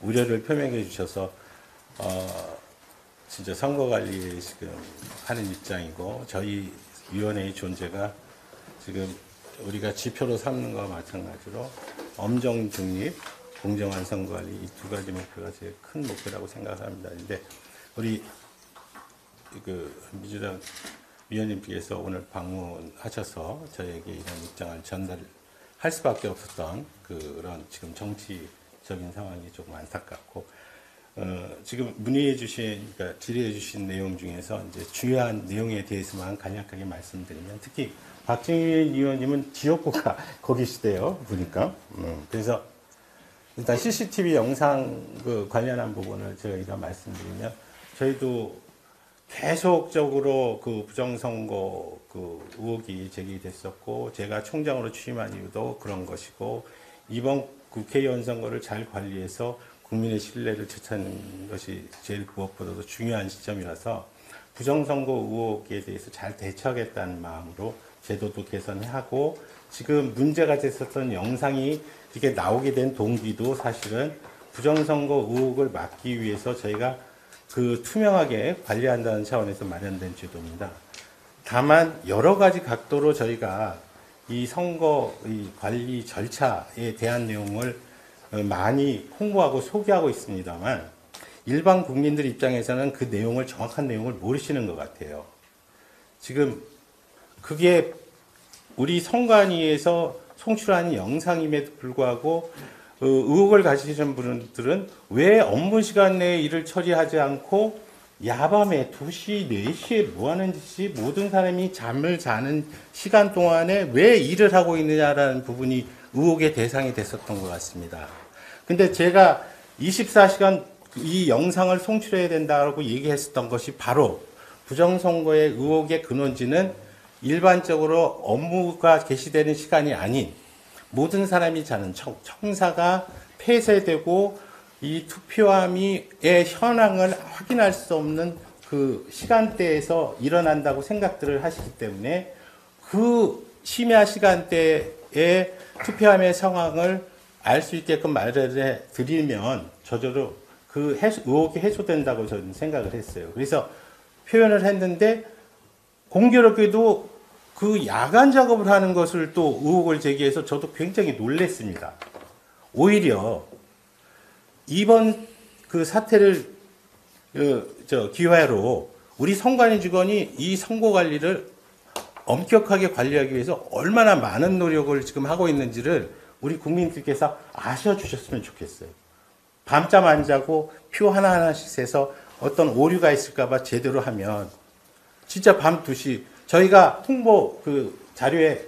우려를 표명해 주셔서 진짜 선거 관리에 지금 하는 입장이고 저희 위원회의 존재가 지금 우리가 지표로 삼는 것과 마찬가지로 엄정 중립, 공정한 선거 관리 이 두 가지 목표가 제일 큰 목표라고 생각합니다. 근데 우리 민주당 위원님께서 오늘 방문하셔서 저에게 이런 입장을 전달할 수밖에 없었던 그런 지금 정치적인 상황이 조금 안타깝고, 지금 문의해 주신, 그러니까 질의해 주신 내용 중에서 이제 중요한 내용에 대해서만 간략하게 말씀드리면, 특히 박정희 의원님은 지역구가 거기시대요, 보니까. 그래서 일단 CCTV 영상 관련한 부분을 저희가 말씀드리면, 저희도 계속적으로 부정선거 의혹이 제기됐었고, 제가 총장으로 취임한 이유도 그런 것이고, 이번 국회의원 선거를 잘 관리해서 국민의 신뢰를 되찾는 것이 제일 무엇보다도 중요한 시점이라서 부정선거 의혹에 대해서 잘 대처하겠다는 마음으로 제도도 개선하고, 지금 문제가 됐었던 영상이 이게 나오게 된 동기도 사실은 부정선거 의혹을 막기 위해서 저희가 투명하게 관리한다는 차원에서 마련된 제도입니다. 다만 여러 가지 각도로 저희가 이 선거 관리 절차에 대한 내용을 많이 홍보하고 소개하고 있습니다만, 일반 국민들 입장에서는 그 내용을, 정확한 내용을 모르시는 것 같아요. 지금 그게 우리 선관위에서 송출한 영상임에도 불구하고 의혹을 가지시는 분들은 왜 업무 시간 내에 일을 처리하지 않고 야밤에 2시, 4시에 뭐 하는 짓이, 모든 사람이 잠을 자는 시간 동안에 왜 일을 하고 있느냐라는 부분이 의혹의 대상이 됐었던 것 같습니다. 근데 제가 24시간 이 영상을 송출해야 된다고 얘기했었던 것이 바로 부정선거의 의혹의 근원지는 일반적으로 업무가 개시되는 시간이 아닌 모든 사람이 자는 청사가 폐쇄되고 이 투표함의 현황을 확인할 수 없는 그 시간대에서 일어난다고 생각들을 하시기 때문에 그 심야 시간대에 투표함의 상황을 알 수 있게끔 말을 드리면 저절로 그 의혹이 해소된다고 저는 생각을 했어요. 그래서 표현을 했는데, 공교롭게도 그 야간 작업을 하는 것을 또 의혹을 제기해서 저도 굉장히 놀랐습니다. 오히려 이번 그 사태를 기회로 우리 선관위 직원이 이 선거 관리를 엄격하게 관리하기 위해서 얼마나 많은 노력을 지금 하고 있는지를 우리 국민들께서 아셔주셨으면 좋겠어요. 밤잠 안 자고 표 하나하나씩 세서 어떤 오류가 있을까봐 제대로 하면 진짜 밤 2시, 저희가 홍보 자료에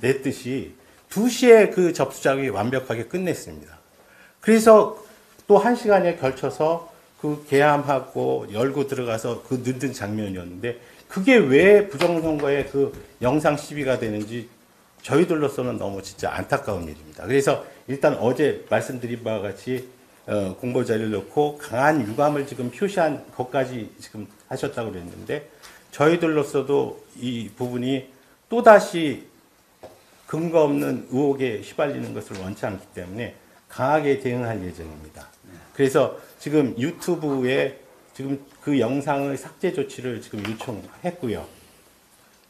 냈듯이 2시에 그 접수 작업이 완벽하게 끝냈습니다. 그래서 또 1시간에 걸쳐서 개함하고 열고 들어가서 늦은 장면이었는데, 그게 왜 부정선거에 영상 시비가 되는지 저희들로서는 너무 진짜 안타까운 일입니다. 그래서 일단 어제 말씀드린 바와 같이 공보 자료를 넣고 강한 유감을 지금 표시한 것까지 지금 하셨다고 그랬는데, 저희들로서도 이 부분이 또다시 근거 없는 의혹에 휘발리는 것을 원치 않기 때문에 강하게 대응할 예정입니다. 그래서 지금 유튜브에 지금 그 영상의 삭제 조치를 지금 요청했고요.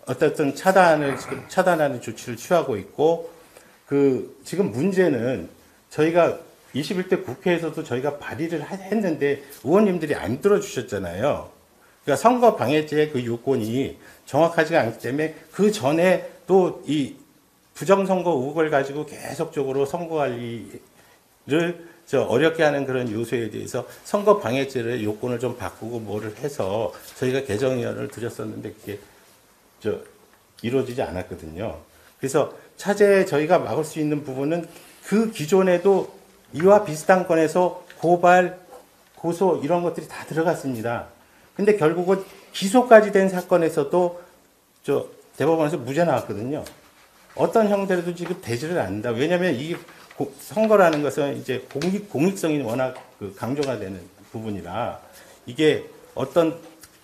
어떻든 차단하는 조치를 취하고 있고, 지금 문제는 저희가 21대 국회에서도 저희가 발의를 했는데 의원님들이 안 들어주셨잖아요. 그러니까 선거 방해죄의 그 요건이 정확하지가 않기 때문에 그 전에 또 이 부정선거 의혹을 가지고 계속적으로 선거 관리를 어렵게 하는 그런 요소에 대해서 선거 방해죄의 요건을 좀 바꾸고 뭐를 해서 저희가 개정의안을 드렸었는데 그게 이루어지지 않았거든요. 그래서 차제에 저희가 막을 수 있는 부분은 그 기존에도 이와 비슷한 건에서 고발, 고소 이런 것들이 다 들어갔습니다. 근데 결국은 기소까지 된 사건에서도 대법원에서 무죄 나왔거든요. 어떤 형태로도 지금 되지를 않는다. 왜냐하면 이 선거라는 것은 이제 공익성이 워낙 강조가 되는 부분이라, 이게 어떤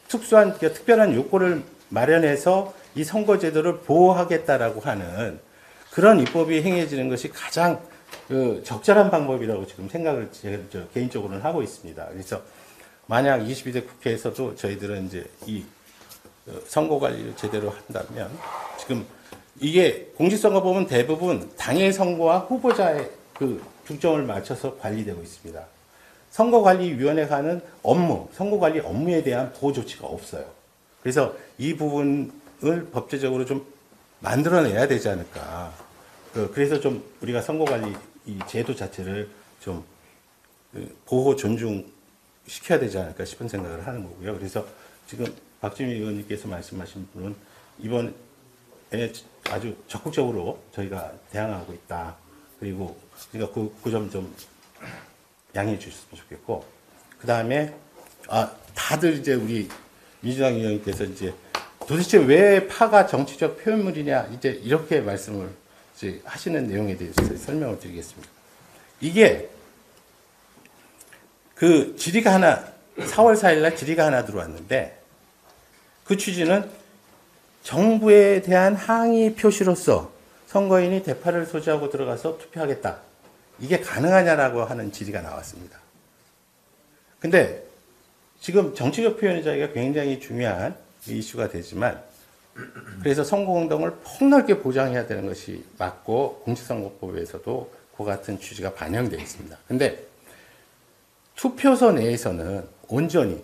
특별한 요건을 마련해서 이 선거제도를 보호하겠다라고 하는 그런 입법이 행해지는 것이 가장 그 적절한 방법이라고 지금 생각을 제가 개인적으로는 하고 있습니다. 그래서 만약 22대 국회에서도 저희들은 이제 이 선거 관리를 제대로 한다면 지금 이게 공직선거법은 대부분 당의 선거와 후보자의 그 중점을 맞춰서 관리되고 있습니다. 선거관리위원회가 하는 업무, 선거관리 업무에 대한 보호 조치가 없어요. 그래서 이 부분을 법제적으로 좀 만들어내야 되지 않을까. 그래서 좀 우리가 선거관리 이 제도 자체를 좀 보호, 존중시켜야 되지 않을까 싶은 생각을 하는 거고요. 그래서 지금 박지민 의원님께서 말씀하신 부분은 이번에 아주 적극적으로 저희가 대항하고 있다. 그리고 그러니까 그 점 좀 양해해 주셨으면 좋겠고, 그 다음에 다들 이제 우리 민주당 의원님께서 이제 도대체 왜 파가 정치적 표현물이냐 이제 이렇게 말씀을 이제 하시는 내용에 대해서 설명을 드리겠습니다. 이게 그 질의가 하나 4월 4일날 질의가 하나 들어왔는데 그 취지는 정부에 대한 항의 표시로서 선거인이 대파를 소지하고 들어가서 투표하겠다. 이게 가능하냐라고 하는 질의가 나왔습니다. 근데 지금 정치적 표현의 자유가 굉장히 중요한 이슈가 되지만 그래서 선거공동을 폭넓게 보장해야 되는 것이 맞고 공직선거법에서도 그 같은 취지가 반영되어 있습니다. 근데 투표소 내에서는 온전히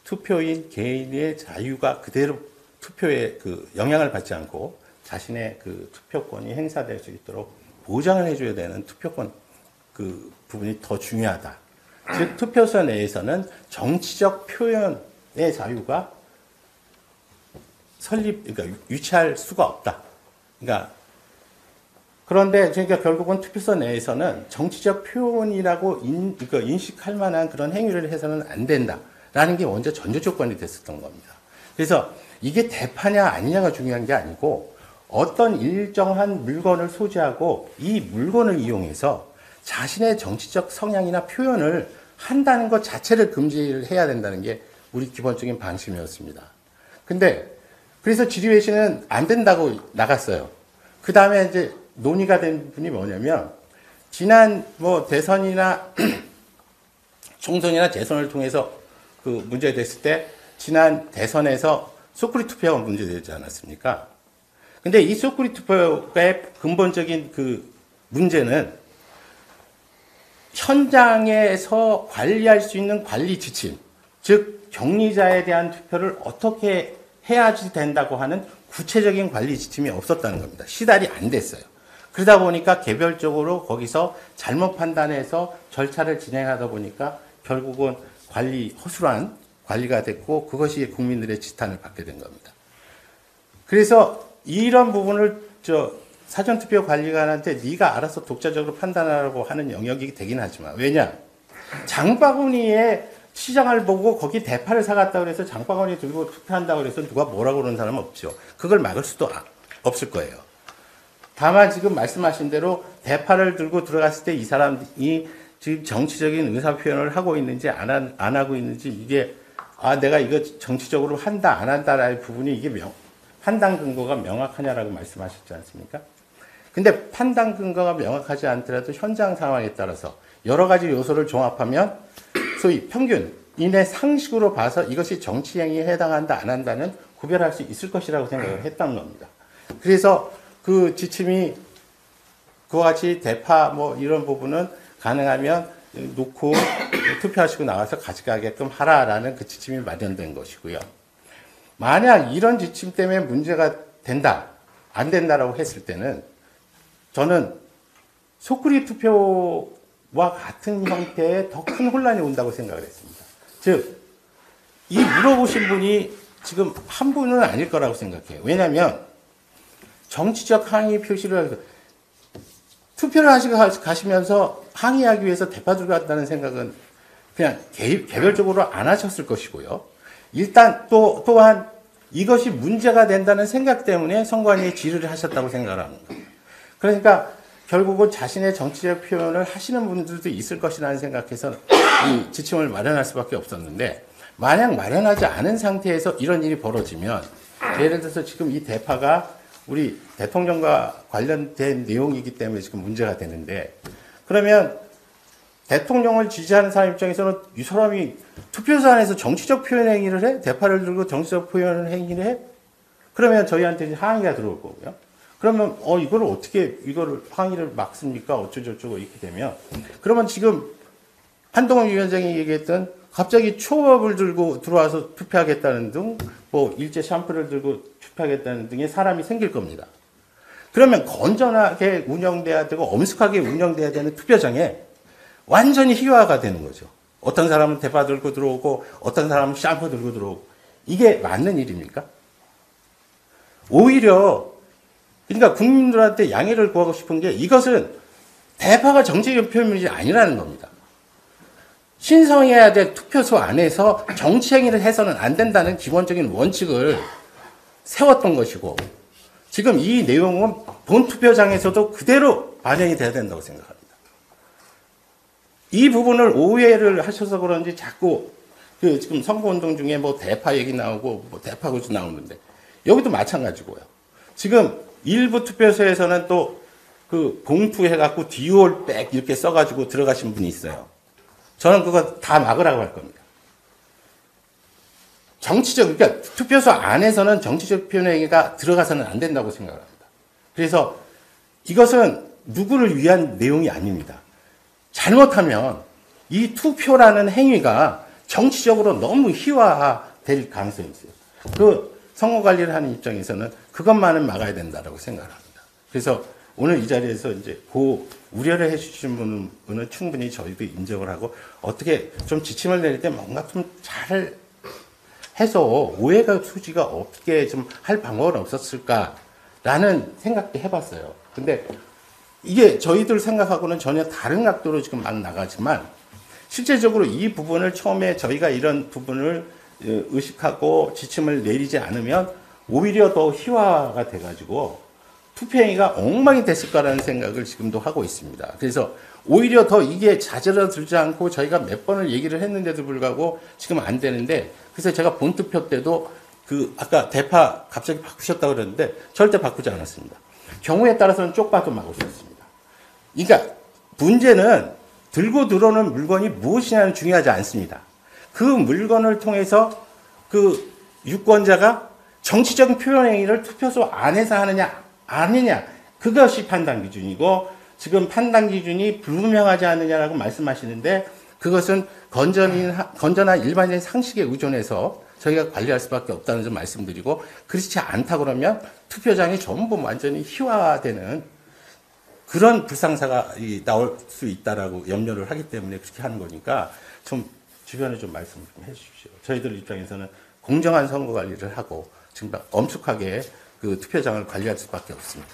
투표인 개인의 자유가 그대로 투표에 그 영향을 받지 않고 자신의 그 투표권이 행사될 수 있도록 보장을 해줘야 되는 투표권 그 부분이 더 중요하다. 즉 투표소 내에서는 정치적 표현의 자유가 그러니까 유치할 수가 없다. 그런데 그러니까 결국은 투표소 내에서는 정치적 표현이라고 그러니까 인식할 만한 그런 행위를 해서는 안 된다라는 게 먼저 전제 조건이 됐었던 겁니다. 그래서 이게 대파냐 아니냐가 중요한 게 아니고 어떤 일정한 물건을 소지하고 이 물건을 이용해서 자신의 정치적 성향이나 표현을 한다는 것 자체를 금지를 해야 된다는 게 우리 기본적인 방침이었습니다. 근데 그래서 질의회신은 안 된다고 나갔어요. 그 다음에 이제 논의가 된 분이 뭐냐면 지난 뭐 대선이나 총선이나 재선을 통해서 그 문제가 됐을 때 지난 대선에서 소쿠리 투표가 문제되지 않았습니까? 근데 이 소쿠리 투표의 근본적인 그 문제는 현장에서 관리할 수 있는 관리 지침, 즉 격리자에 대한 투표를 어떻게 해야지 된다고 하는 구체적인 관리 지침이 없었다는 겁니다. 시달이 안 됐어요. 그러다 보니까 개별적으로 거기서 잘못 판단해서 절차를 진행하다 보니까 결국은 허술한 관리가 됐고 그것이 국민들의 지탄을 받게 된 겁니다. 그래서 이런 부분을 사전투표 관리관한테 네가 알아서 독자적으로 판단하라고 하는 영역이 되긴 하지만 왜냐? 장바구니에 시장을 보고 거기 대파를 사갔다고 해서 장바구니 들고 투표한다고 해서 누가 뭐라고 그러는 사람은 없죠. 그걸 막을 수도 없을 거예요. 다만 지금 말씀하신 대로 대파를 들고 들어갔을 때 이 사람이 지금 정치적인 의사 표현을 하고 있는지 안 하고 있는지 이게 내가 이거 정치적으로 한다 안 한다라는 부분이 이게 판단 근거가 명확하냐라고 말씀하셨지 않습니까? 근데 판단 근거가 명확하지 않더라도 현장 상황에 따라서 여러 가지 요소를 종합하면 소위 평균인의 상식으로 봐서 이것이 정치 행위에 해당한다 안 한다는 구별할 수 있을 것이라고 생각을 했던 겁니다. 그래서 그 지침이 그와 같이 대파 뭐 이런 부분은 가능하면 놓고 투표하시고 나가서 가져가게끔 하라라는 그 지침이 마련된 것이고요. 만약 이런 지침 때문에 문제가 된다, 안 된다라고 했을 때는 저는 소쿠리 투표와 같은 형태의 더 큰 혼란이 온다고 생각을 했습니다. 즉, 이 물어보신 분이 지금 한 분은 아닐 거라고 생각해요. 왜냐하면 정치적 항의 표시를 해서 투표를 가시면서 항의하기 위해서 대파 들고 갔다는 생각은 그냥 개별적으로 안 하셨을 것이고요. 일단 또한 이것이 문제가 된다는 생각 때문에 선관위에 질의를 하셨다고 생각을 합니다. 그러니까 결국은 자신의 정치적 표현을 하시는 분들도 있을 것이라는 생각해서 이 지침을 마련할 수밖에 없었는데 만약 마련하지 않은 상태에서 이런 일이 벌어지면 예를 들어서 지금 이 대파가 우리 대통령과 관련된 내용이기 때문에 지금 문제가 되는데, 그러면 대통령을 지지하는 사람 입장에서는 이 사람이 투표소 안에서 정치적 표현 행위를 해? 대파를 들고 정치적 표현 행위를 해? 그러면 저희한테 이제 항의가 들어올 거고요. 그러면 이거를 어떻게 이거를 항의를 막습니까? 어쩌고저쩌고 이렇게 되면, 그러면 지금 한동훈 위원장이 얘기했던 갑자기 초밥을 들고 들어와서 투표하겠다는 등, 뭐 일제 샴푸를 들고 투표하겠다는 등의 사람이 생길 겁니다. 그러면 건전하게 운영돼야 되고 엄숙하게 운영돼야 되는 투표장에 완전히 희화가 되는 거죠. 어떤 사람은 대파 들고 들어오고 어떤 사람은 샴푸 들고 들어오고. 이게 맞는 일입니까? 오히려 그러니까 국민들한테 양해를 구하고 싶은 게, 이것은 대파가 정치적 표현이 아니라는 겁니다. 신성해야 될 투표소 안에서 정치 행위를 해서는 안 된다는 기본적인 원칙을 세웠던 것이고, 지금 이 내용은 본 투표장에서도 그대로 반영이 돼야 된다고 생각합니다. 이 부분을 오해를 하셔서 그런지 자꾸 지금 선거운동 중에 뭐 대파 얘기 나오고 뭐 대파 구조 나오는데, 여기도 마찬가지고요. 지금 일부 투표소에서는 또 봉투 해갖고 디올 백 이렇게 써가지고 들어가신 분이 있어요. 저는 그거 다 막으라고 할 겁니다. 그러니까 투표소 안에서는 정치적 표현행위가 들어가서는 안 된다고 생각합니다. 그래서 이것은 누구를 위한 내용이 아닙니다. 잘못하면 이 투표라는 행위가 정치적으로 너무 희화화될 가능성이 있어요. 선거 관리를 하는 입장에서는 그것만은 막아야 된다고 생각합니다. 그래서 오늘 이 자리에서 이제 우려를 해주신 분은 충분히 저희도 인정을 하고, 어떻게 좀 지침을 내릴 때 뭔가 좀 잘 해서 오해가 소지가 없게 좀 할 방법은 없었을까라는 생각도 해봤어요. 근데 이게 저희들 생각하고는 전혀 다른 각도로 지금 막 나가지만, 실제적으로 이 부분을 처음에 저희가 이런 부분을 의식하고 지침을 내리지 않으면 오히려 더 희화가 돼가지고 투표행위가 엉망이 됐을 거라는 생각을 지금도 하고 있습니다. 그래서 오히려 더 이게 자제러들지 않고 저희가 몇 번을 얘기를 했는데도 불구하고 지금 안 되는데, 그래서 제가 본투표 때도 아까 대파 갑자기 바꾸셨다고 그랬는데 절대 바꾸지 않았습니다. 경우에 따라서는 쪽파도 막을 수 있습니다. 그러니까 문제는 들고 들어오는 물건이 무엇이냐는 중요하지 않습니다. 그 물건을 통해서 유권자가 정치적인 표현 행위를 투표소 안에서 하느냐 아니냐, 그것이 판단 기준이고, 지금 판단 기준이 불분명하지 않느냐라고 말씀하시는데, 그것은 건전한 일반적인 상식에 의존해서 저희가 관리할 수밖에 없다는 점 말씀드리고, 그렇지 않다 그러면 투표장이 전부 완전히 희화화되는 그런 불상사가 나올 수 있다라고 염려를 하기 때문에 그렇게 하는 거니까 좀 주변에 좀 말씀 좀 해주십시오. 저희들 입장에서는 공정한 선거 관리를 하고 지금 엄숙하게 투표장을 관리할 수밖에 없습니다.